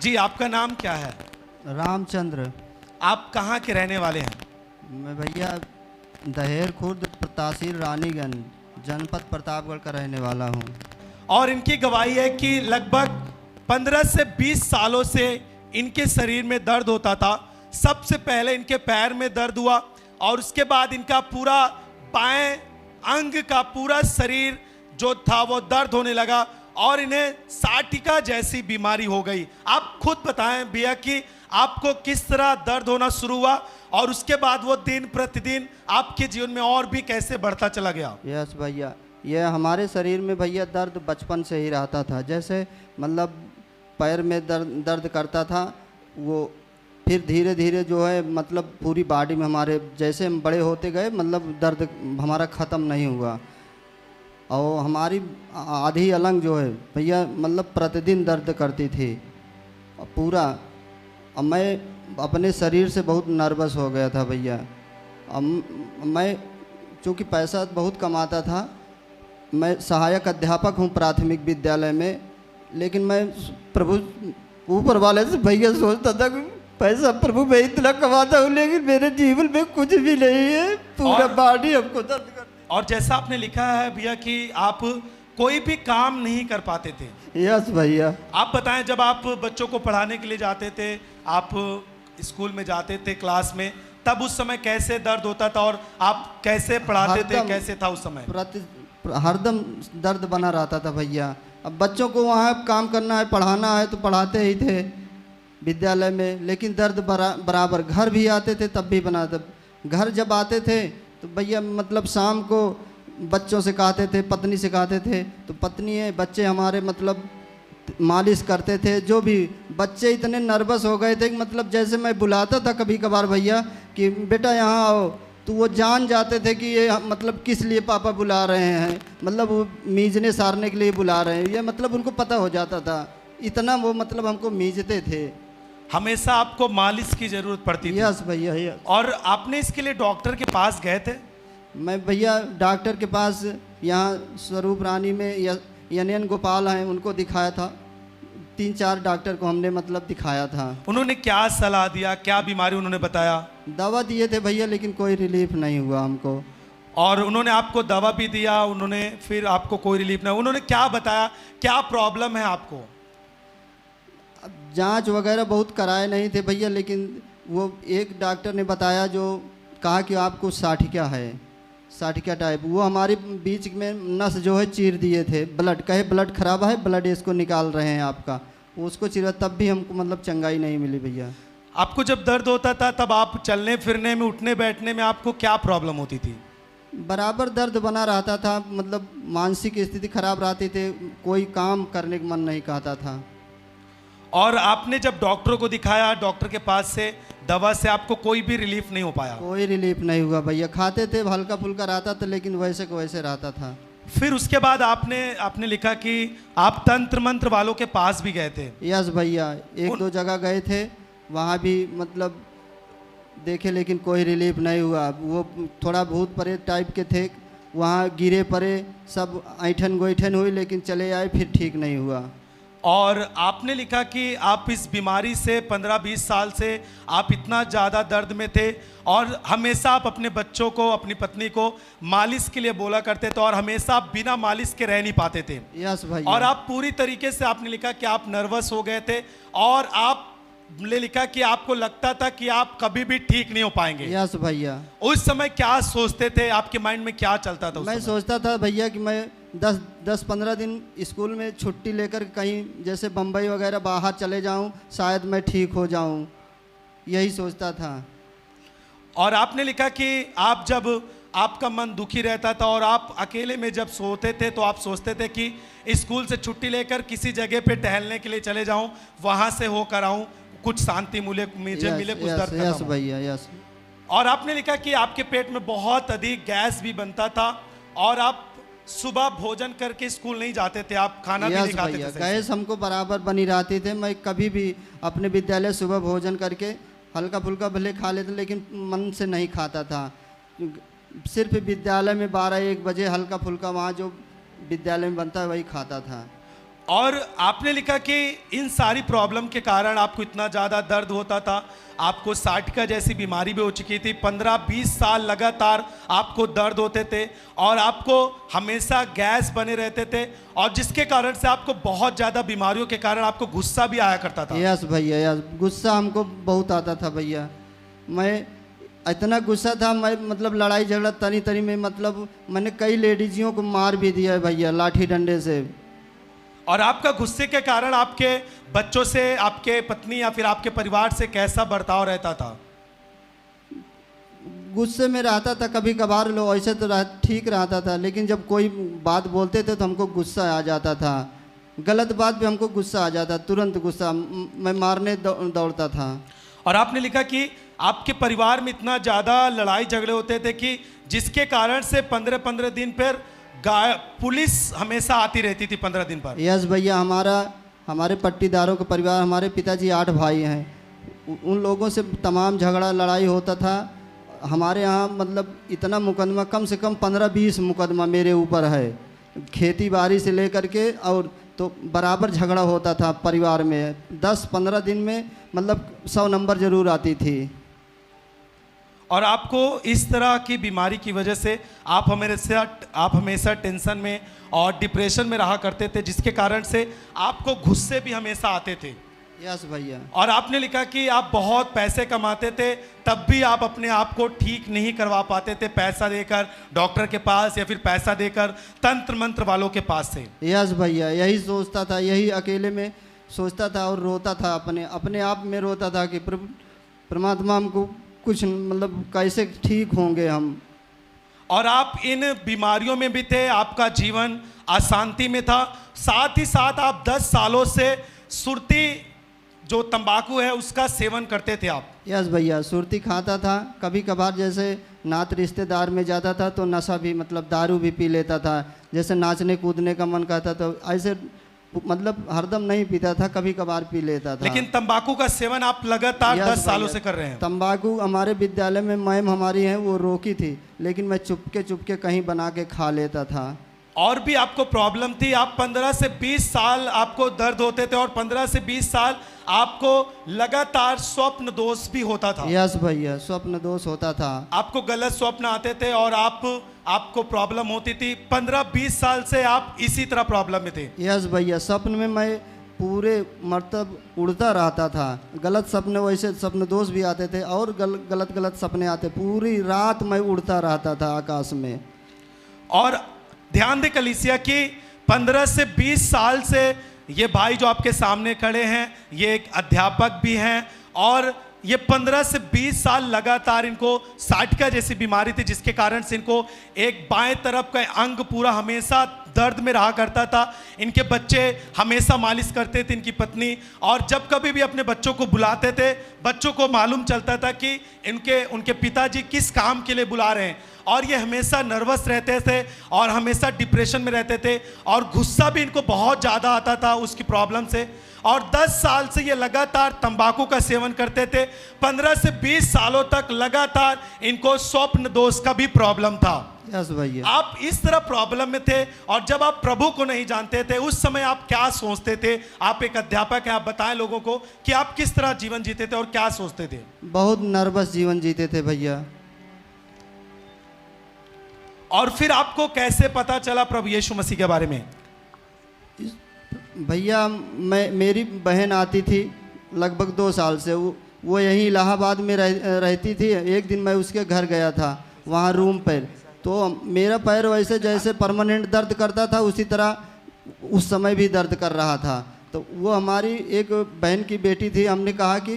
जी, आपका नाम क्या है? रामचंद्र। आप कहाँ के रहने वाले हैं? मैं भैया दहेर खुर्द तहसील रानीगंज जनपद प्रतापगढ़ का रहने वाला हूँ। और इनकी गवाही है कि लगभग 15 से 20 सालों से इनके शरीर में दर्द होता था। सबसे पहले इनके पैर में दर्द हुआ और उसके बाद इनका पूरा बाएं अंग का पूरा शरीर जो था वो दर्द होने लगा और इन्हें साटिका जैसी बीमारी हो गई। आप खुद बताएं भैया कि आपको किस तरह दर्द होना शुरू हुआ और उसके बाद वो दिन प्रतिदिन आपके जीवन में और भी कैसे बढ़ता चला गया? यस भैया, यह हमारे शरीर में भैया दर्द बचपन से ही रहता था। जैसे मतलब पैर में दर्द करता था, वो फिर धीरे धीरे जो है मतलब पूरी बॉडी में हमारे जैसे हम बड़े होते गए मतलब दर्द हमारा ख़त्म नहीं हुआ। और हमारी आधी अलंग जो है भैया मतलब प्रतिदिन दर्द करती थी पूरा। अब मैं अपने शरीर से बहुत नर्वस हो गया था भैया। अब मैं चूँकि पैसा बहुत कमाता था, मैं सहायक अध्यापक हूँ प्राथमिक विद्यालय में, लेकिन मैं प्रभु ऊपर वाले से भैया सोचता था कि पैसा प्रभु मैं इतना कमाता हूँ लेकिन मेरे जीवन में कुछ भी नहीं है, पूरा बॉडी हमको दर्द कर। और जैसा आपने लिखा है भैया कि आप कोई भी काम नहीं कर पाते थे। यस भैया। आप बताएं, जब आप बच्चों को पढ़ाने के लिए जाते थे, आप स्कूल में जाते थे क्लास में, तब उस समय कैसे दर्द होता था और आप कैसे पढ़ाते थे, कैसे था उस समय? हरदम दर्द बना रहता था भैया। अब बच्चों को वहाँ काम करना है, पढ़ाना है तो पढ़ाते ही थे विद्यालय में, लेकिन दर्द बराबर। घर भी आते थे तब भी बनाते। घर जब आते थे तो भैया मतलब शाम को बच्चों से कहते थे, पत्नी से कहते थे, तो पत्नी है बच्चे हमारे मतलब मालिश करते थे। जो भी बच्चे इतने नर्वस हो गए थे कि मतलब जैसे मैं बुलाता था कभी कभार भैया कि बेटा यहाँ आओ, तो वो जान जाते थे कि ये मतलब किस लिए पापा बुला रहे हैं, मतलब वो मीजने सारने के लिए बुला रहे हैं, ये मतलब उनको पता हो जाता था। इतना वो मतलब हमको मीजते थे। हमेशा आपको मालिश की जरूरत पड़ती थी? यस भैया, यस। और आपने इसके लिए डॉक्टर के पास गए थे? मैं भैया डॉक्टर के पास यहाँ स्वरूप रानी में यन गोपाल हैं, उनको दिखाया था। 3-4 डॉक्टर को हमने मतलब दिखाया था। उन्होंने क्या सलाह दिया, क्या बीमारी उन्होंने बताया? दवा दिए थे भैया लेकिन कोई रिलीफ नहीं हुआ हमको। और उन्होंने आपको दवा भी दिया, उन्होंने फिर आपको कोई रिलीफ नहीं? उन्होंने क्या बताया, क्या प्रॉब्लम है आपको? जांच वगैरह बहुत कराए नहीं थे भैया, लेकिन वो एक डॉक्टर ने बताया जो कहा कि आपको साठिका है, साठिका टाइप। वो हमारे बीच में नस जो है चीर दिए थे, ब्लड कहे ब्लड खराब है, ब्लड इसको निकाल रहे हैं आपका, उसको चीरा, तब भी हमको मतलब चंगाई नहीं मिली भैया। आपको जब दर्द होता था तब आप चलने फिरने में, उठने बैठने में आपको क्या प्रॉब्लम होती थी? बराबर दर्द बना रहता था, मतलब मानसिक स्थिति खराब रहती थी, कोई काम करने का मन नहीं कहता था। और आपने जब डॉक्टरों को दिखाया, डॉक्टर के पास से दवा से आपको कोई भी रिलीफ नहीं हो पाया? कोई रिलीफ नहीं हुआ भैया। खाते थे हल्का फुल्का रहता था लेकिन वैसे को वैसे रहता था। फिर उसके बाद आपने लिखा कि आप तंत्र मंत्र वालों के पास भी गए थे? यस भैया, 1-2 जगह गए थे, वहाँ भी मतलब देखे लेकिन कोई रिलीफ नहीं हुआ। वो थोड़ा भूत प्रेत टाइप के थे, वहाँ गिरे पड़े, सब ऐठन गोईठन हुई लेकिन चले आए, फिर ठीक नहीं हुआ। और आपने लिखा कि आप इस बीमारी से 15-20 साल से आप इतना ज़्यादा दर्द में थे और हमेशा आप अपने बच्चों को, अपनी पत्नी को मालिश के लिए बोला करते थे और हमेशा आप बिना मालिश के रह नहीं पाते थे। यस भाई। और आप पूरी तरीके से, आपने लिखा कि आप नर्वस हो गए थे और आपने लिखा कि आपको लगता था कि आप कभी भी ठीक नहीं हो पाएंगे। यस भैया। उस समय क्या सोचते थे, आपके माइंड में क्या चलता था? मैं सोचता था भैया कि मैं 10-15 दिन स्कूल में छुट्टी लेकर कहीं जैसे बम्बई वगैरह बाहर चले जाऊं, शायद मैं ठीक हो जाऊं, यही सोचता था। और आपने लिखा कि आप जब आपका मन दुखी रहता था और आप अकेले में जब सोते थे तो आप सोचते थे कि स्कूल से छुट्टी लेकर किसी जगह पे टहलने के लिए चले जाऊं, वहां से होकर आऊं, कुछ शांति मिले, मिले कुछ दर्द खत्म हो। यस भैया, यस। और आपने लिखा कि आपके पेट में बहुत अधिक गैस भी बनता था और आप सुबह भोजन करके स्कूल नहीं जाते थे, आप खाना भी नहीं खाते थे? गैस हमको बराबर बनी रहती थी। मैं कभी भी अपने विद्यालय सुबह भोजन करके हल्का फुल्का भले खा लेते लेकिन मन से नहीं खाता था। सिर्फ विद्यालय में 12-1 बजे हल्का फुल्का वहाँ जो विद्यालय में बनता है वही खाता था। और आपने लिखा कि इन सारी प्रॉब्लम के कारण आपको इतना ज़्यादा दर्द होता था, आपको साइटिका जैसी बीमारी भी हो चुकी थी, 15-20 साल लगातार आपको दर्द होते थे और आपको हमेशा गैस बने रहते थे और जिसके कारण से आपको बहुत ज़्यादा बीमारियों के कारण आपको गुस्सा भी आया करता था। यस भैया, यस, गुस्सा हमको बहुत आता था भैया। मैं इतना गुस्सा था, मैं मतलब लड़ाई झगड़ा तनी तनी में, मतलब मैंने कई लेडीजियों को मार भी दिया है भैया लाठी डंडे से। और आपका गुस्से के कारण आपके बच्चों से, आपके पत्नी या फिर आपके परिवार से कैसा बर्ताव रहता था? गुस्से में रहता था, कभी कभार लो ऐसे तो ठीक रहता था, लेकिन जब कोई बात बोलते थे तो हमको गुस्सा आ जाता था, गलत बात भी हमको गुस्सा आ जाता, तुरंत गुस्सा, मैं मारने दौड़ता था। और आपने लिखा कि आपके परिवार में इतना ज़्यादा लड़ाई झगड़े होते थे कि जिसके कारण से 15-15 दिन पर पुलिस हमेशा आती रहती थी 15 दिन पर। यस भैया, हमारे पट्टीदारों का परिवार, हमारे पिताजी 8 भाई हैं, उन लोगों से तमाम झगड़ा लड़ाई होता था। हमारे यहाँ मतलब इतना मुकदमा, कम से कम 15-20 मुकदमा मेरे ऊपर है, खेती बाड़ी से लेकर के, और तो बराबर झगड़ा होता था परिवार में। 10-15 दिन में मतलब 100 नंबर ज़रूर आती थी। और आपको इस तरह की बीमारी की वजह से आप हमेशा टेंशन में और डिप्रेशन में रहा करते थे, जिसके कारण से आपको गुस्से भी हमेशा आते थे। यस भैया। और आपने लिखा कि आप बहुत पैसे कमाते थे, तब भी आप अपने आप को ठीक नहीं करवा पाते थे, पैसा देकर डॉक्टर के पास या फिर पैसा देकर तंत्र मंत्र वालों के पास से। यस भैया, यही सोचता था, यही अकेले में सोचता था और रोता था, अपने आप में रोता था कि परमात्मा हमको कुछ मतलब कैसे ठीक होंगे हम। और आप इन बीमारियों में भी थे, आपका जीवन अशांति में था, साथ ही साथ आप 10 सालों से सुरती जो तंबाकू है उसका सेवन करते थे आप। यस भैया, सुरती खाता था, कभी कभार जैसे नात रिश्तेदार में जाता था तो नशा भी, मतलब दारू भी पी लेता था, जैसे नाचने कूदने का मन करता तो ऐसे, मतलब हरदम नहीं पीता था, कभी कभार पी लेता था। लेकिन तंबाकू का सेवन आप लगातार 10 सालों से कर रहे हैं। तंबाकू हमारे विद्यालय में मैम हमारी हैं, वो रोकी थी, लेकिन मैं चुपके चुपके कहीं बना के खा लेता था। और भी आपको प्रॉब्लम थी, आप 15 से 20 साल आपको दर्द होते थे और 15 से 20 साल आपको लगातार स्वप्न दोष भी होता था। यस भैया, स्वप्न दोष होता था, आपको गलत स्वप्न आते थे और आपको प्रॉब्लम होती थी। 15-20 साल से आप इसी तरह प्रॉब्लम में थे। यस भैया, स्वप्न में मैं पूरे मतलब उड़ता रहता था, गलत सपने, वैसे सपने दोष भी आते थे और गलत सपने आते, पूरी रात मैं उड़ता रहता था आकाश में। और ध्यान दे कलीसिया की 15 से 20 साल से ये भाई जो आपके सामने खड़े हैं, ये एक अध्यापक भी हैं और ये 15 से 20 साल लगातार इनको साइटिका जैसी बीमारी थी, जिसके कारण से इनको एक बाएं तरफ का अंग पूरा हमेशा दर्द में रहा करता था। इनके बच्चे हमेशा मालिश करते थे, इनकी पत्नी, और जब कभी भी अपने बच्चों को बुलाते थे, बच्चों को मालूम चलता था कि उनके पिताजी किस काम के लिए बुला रहे हैं, और ये हमेशा नर्वस रहते थे और हमेशा डिप्रेशन में रहते थे और गुस्सा भी इनको बहुत ज़्यादा आता था उसकी प्रॉब्लम से। और 10 साल से ये लगातार तंबाकू का सेवन करते थे। 15 से 20 सालों तक लगातार इनको स्वप्न दोष का भी प्रॉब्लम था। यस भैया, आप इस तरह प्रॉब्लम में थे और जब आप प्रभु को नहीं जानते थे, उस समय आप क्या सोचते थे? आप एक अध्यापक हैं, आप बताएं लोगों को कि आप किस तरह जीवन जीते थे और क्या सोचते थे? बहुत नर्वस जीवन जीते थे भैया। और फिर आपको कैसे पता चला प्रभु यीशु मसीह के बारे में? भैया, मेरी बहन आती थी लगभग 2 साल से, वो यहीं इलाहाबाद में रहती थी। एक दिन मैं उसके घर गया था, वहाँ रूम पर, तो मेरा पैर वैसे जैसे परमानेंट दर्द करता था, उसी तरह उस समय भी दर्द कर रहा था। तो वो हमारी एक बहन की बेटी थी, हमने कहा कि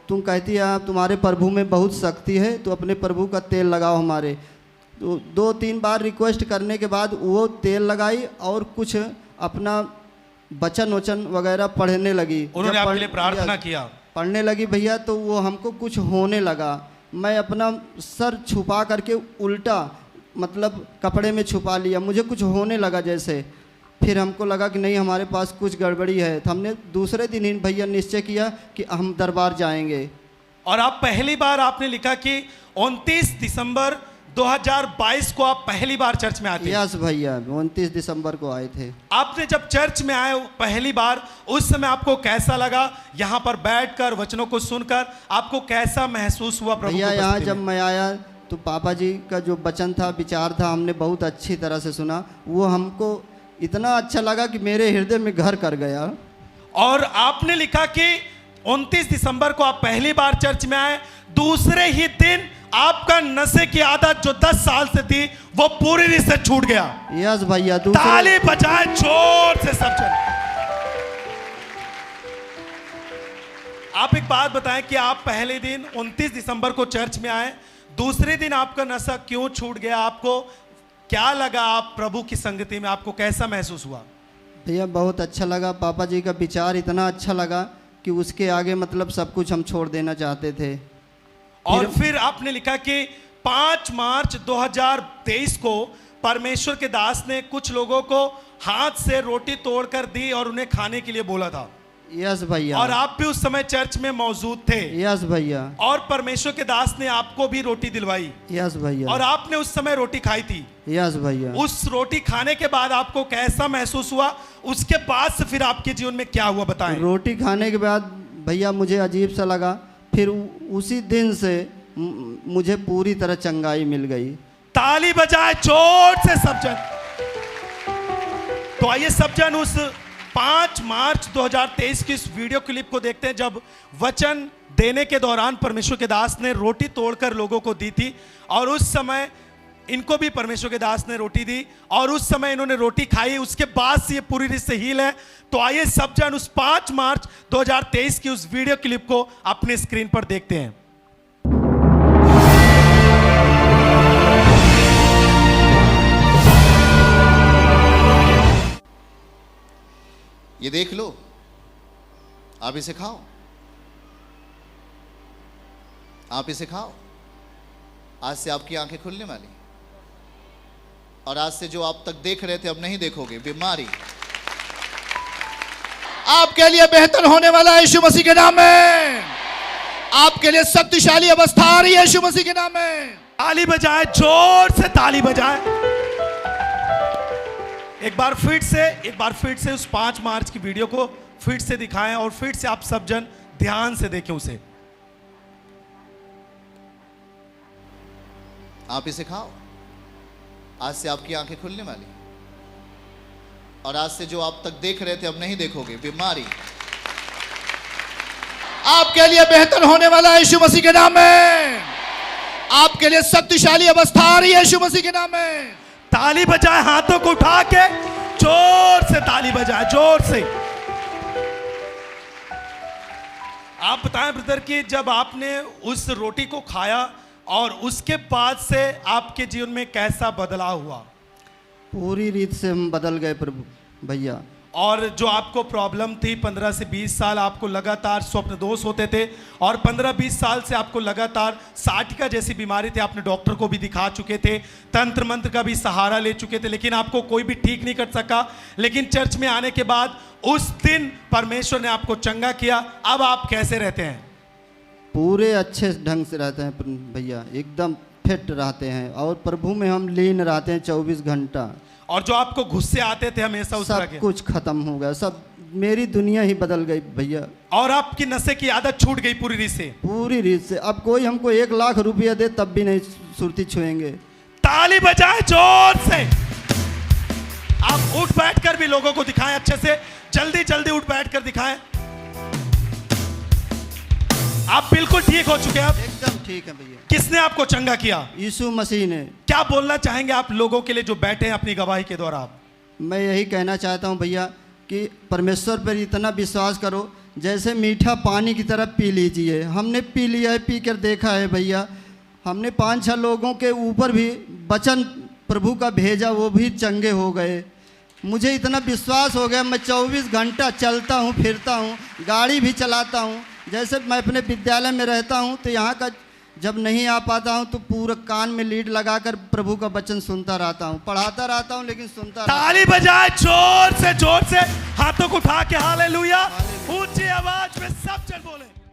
तुम कहती है तुम्हारे प्रभु में बहुत शक्ति है, तो अपने प्रभु का तेल लगाओ हमारे। तो 2-3 बार रिक्वेस्ट करने के बाद वो तेल लगाई और कुछ अपना वचन वगैरह पढ़ने लगी। उन्होंने आपके लिए प्रार्थना किया, पढ़ने लगी भैया, तो वो हमको कुछ होने लगा। मैं अपना सर छुपा करके उल्टा मतलब कपड़े में छुपा लिया, मुझे कुछ होने लगा जैसे। फिर हमको लगा कि नहीं, हमारे पास कुछ गड़बड़ी है, तो हमने दूसरे दिन ही भैया निश्चय किया कि हम दरबार जाएंगे। और आप पहली बार आपने लिखा कि 29 दिसंबर 2022 को आप पहली बार चर्च में आते हैं। यस भैया, 29 दिसंबर को आए थे। आपने जब चर्च में आए पहली बार, उस समय आपको कैसा लगा? यहाँ पर बैठकर वचनों को सुनकर आपको कैसा महसूस हुआ? प्रभु भैया की यहाँ उपस्थिति जब में? मैं आया तो पापा जी का जो वचन था, विचार था, हमने बहुत अच्छी तरह से सुना। वो हमको इतना अच्छा लगा कि मेरे हृदय में घर कर गया। और आपने लिखा कि 29 दिसंबर को आप पहली बार चर्च में आए, दूसरे ही दिन आपका नशे की आदत जो 10 साल से थी वो पूरी रीत से छूट गया। यस भैया, ताली बजाए जोर से सब जन। आप एक बात बताएं कि आप पहले दिन 29 दिसंबर को चर्च में आए, दूसरे दिन आपका नशा क्यों छूट गया? आपको क्या लगा? आप प्रभु की संगति में आपको कैसा महसूस हुआ? भैया बहुत अच्छा लगा। पापा जी का विचार इतना अच्छा लगा कि उसके आगे मतलब सब कुछ हम छोड़ देना चाहते थे। और फिर आपने लिखा कि 5 मार्च 2023 को परमेश्वर के दास ने कुछ लोगों को हाथ से रोटी तोड़कर दी और उन्हें खाने के लिए बोला था। यस भैया। और आप भी उस समय चर्च में मौजूद थे। यस भैया। और परमेश्वर के दास ने आपको भी रोटी दिलवाई। यस भैया। और आपने उस समय रोटी खाई थी। यस भैया। उस रोटी खाने के बाद आपको कैसा महसूस हुआ? उसके बाद से फिर आपके जीवन में क्या हुआ बताएं? रोटी खाने के बाद भैया मुझे अजीब सा लगा। फिर उसी दिन से मुझे पूरी तरह चंगाई मिल गई। ताली बजाए जोर से सब जन। तो आइए सब जन उस 5 मार्च 2023 की इस वीडियो क्लिप को देखते हैं, जब वचन देने के दौरान परमेश्वर के दास ने रोटी तोड़कर लोगों को दी थी। और उस समय इनको भी परमेश्वर के दास ने रोटी दी और उस समय इन्होंने रोटी खाई। उसके बाद से ये पूरी रीत से हील है। तो आइए सब जन उस 5 मार्च 2023 की उस वीडियो क्लिप को अपने स्क्रीन पर देखते हैं। ये देख लो, आप इसे खाओ, आप इसे खाओ। आज से आपकी आंखें खुलने वाली, और आज से जो आप तक देख रहे थे अब नहीं देखोगे। बीमारी आपके लिए बेहतर होने वाला है यीशु मसीह के नाम में। आपके लिए शक्तिशाली अवस्था आ रही है यीशु मसीह के नाम में। ताली बजाए, जोर से ताली बजाए। एक बार फिर से उस 5 मार्च की वीडियो को फिर से दिखाएं और फिर से आप सब जन ध्यान से देखें उसे। आप इसे खाओ, आज से आपकी आंखें खुलने वाली, और आज से जो आप तक देख रहे थे अब नहीं देखोगे। बीमारी आपके लिए बेहतर होने वाला है यीशु मसीह के नाम में। आपके लिए शक्तिशाली अवस्था आ रही है यीशु मसीह के नाम में। ताली बजाए, हाथों को उठा के जोर से ताली बजाए, जोर से। आप बताएं ब्रदर कि जब आपने उस रोटी को खाया और उसके बाद से आपके जीवन में कैसा बदलाव हुआ? पूरी रीत से हम बदल गए प्रभु भैया। और जो आपको प्रॉब्लम थी, 15 से 20 साल आपको लगातार स्वप्न दोष होते थे और 15-20 साल से आपको लगातार साटिका जैसी बीमारी थी। आपने डॉक्टर को भी दिखा चुके थे, तंत्र मंत्र का भी सहारा ले चुके थे, लेकिन आपको कोई भी ठीक नहीं कर सका। लेकिन चर्च में आने के बाद उस दिन परमेश्वर ने आपको चंगा किया। अब आप कैसे रहते हैं? पूरे अच्छे ढंग से रहते हैं भैया, एकदम फिट रहते हैं और प्रभु में हम लीन रहते हैं 24 घंटा। और जो आपको गुस्से आते थे हमेशा, उस तरह के सब कुछ खत्म हो गया। सब मेरी दुनिया ही बदल गई भैया। और आपकी नशे की आदत छूट गई पूरी रीत से। पूरी रीत से। अब कोई हमको 1 लाख रुपया दे तब भी नहीं सुरती छुएंगे। ताली बजाए जोर से। आप उठ बैठ कर भी लोगों को दिखाएं अच्छे से, जल्दी जल्दी उठ बैठ कर दिखाएं। आप बिल्कुल ठीक हो चुके हैं। अब एकदम ठीक है भैया। किसने आपको चंगा किया? यीशु मसीह ने। क्या बोलना चाहेंगे आप लोगों के लिए जो बैठे हैं अपनी गवाही के द्वारा? आप मैं यही कहना चाहता हूँ भैया कि परमेश्वर पर इतना विश्वास करो, जैसे मीठा पानी की तरह पी लीजिए। हमने पी लिया है, पी कर देखा है भैया। हमने 5-6 लोगों के ऊपर भी वचन प्रभु का भेजा, वो भी चंगे हो गए। मुझे इतना विश्वास हो गया, मैं 24 घंटा चलता हूँ, फिरता हूँ, गाड़ी भी चलाता हूँ। जैसे मैं अपने विद्यालय में रहता हूँ तो यहाँ का जब नहीं आ पाता हूँ तो पूरा कान में लीड लगाकर प्रभु का वचन सुनता रहता हूँ, पढ़ाता रहता हूँ लेकिन सुनता रहता हूँ। ताली बजाए जोर से, हाथों को उठा के हालेलुया ऊंची आवाज में सब जन बोले।